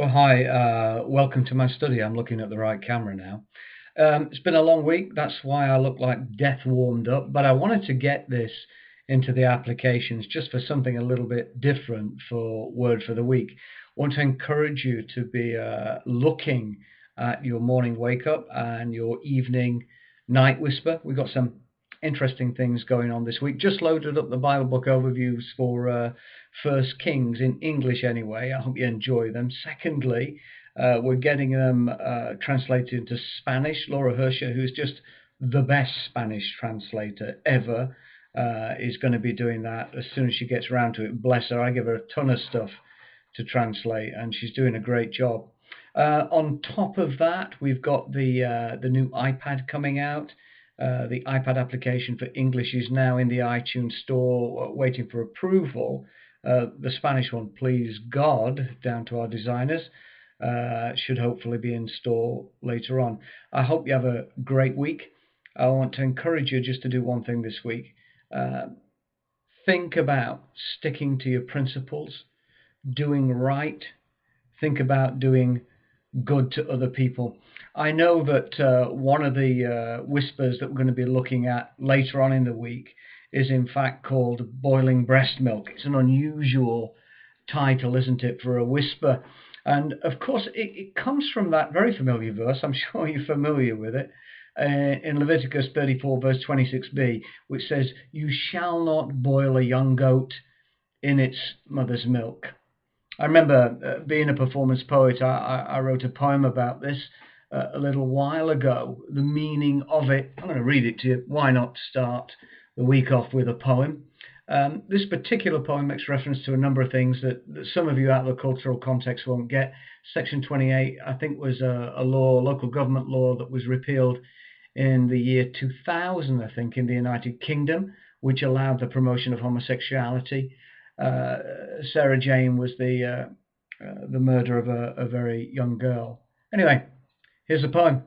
Well, hi, welcome to my study. I'm looking at the right camera now. It's been a long week, that's why I look like death warmed up, but I wanted to get this into the applications just for something a little bit different for Word for the Week. I want to encourage you to be looking at your morning wake up and your evening night whisper. We've got some interesting things going on this week. Just loaded up the Bible book overviews for First Kings in English anyway. I hope you enjoy them. Secondly, we're getting them translated into Spanish. Laura Hersher, who's just the best Spanish translator ever, is going to be doing that as soon as she gets around to it. Bless her, I give her a ton of stuff to translate and she's doing a great job. On top of that, we've got the new iPad coming out. The iPad application for English is now in the iTunes store waiting for approval. The Spanish one, please God, down to our designers, should hopefully be in store later on. I hope you have a great week. I want to encourage you just to do one thing this week. Think about sticking to your principles, doing right. Think about doing good to other people. I know that one of the whispers that we're going to be looking at later on in the week is in fact called Boiling Breast Milk. It's an unusual title, isn't it, for a whisper? And of course it comes from that very familiar verse. I'm sure you're familiar with it, in Leviticus 34 verse 26b, which says, "You shall not boil a young goat in its mother's milk." I remember being a performance poet, I wrote a poem about this a little while ago, the meaning of it. I'm going to read it to you. Why not start the week off with a poem? This particular poem makes reference to a number of things that some of you out of the cultural context won't get. Section 28, I think, was a law, local government law, that was repealed in the year 2000, I think, in the United Kingdom, which allowed the promotion of homosexuality. Sarah Jane was the murder of a very young girl. Anyway, here's the poem.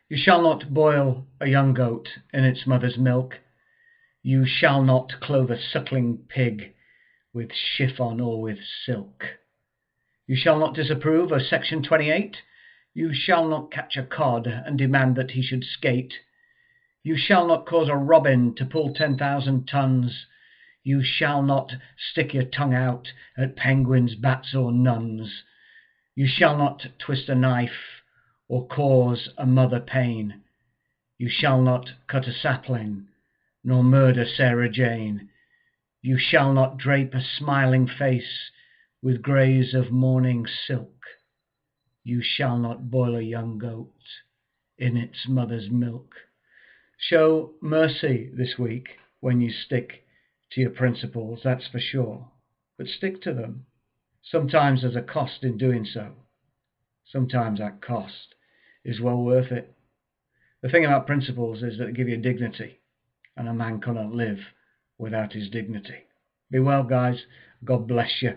You shall not boil a young goat in its mother's milk. You shall not clothe a suckling pig with chiffon or with silk. You shall not disapprove of Section 28. You shall not catch a cod and demand that he should skate. You shall not cause a robin to pull 10,000 tons. You shall not stick your tongue out at penguins, bats or nuns. You shall not twist a knife or cause a mother pain. You shall not cut a sapling nor murder Sarah Jane. You shall not drape a smiling face with greys of morning silk. You shall not boil a young goat in its mother's milk. Show mercy this week when you stick to your principles, that's for sure, but stick to them. Sometimes there's a cost in doing so. Sometimes that cost is well worth it. The thing about principles is that they give you dignity, and a man cannot live without his dignity. Be well, guys. God bless you.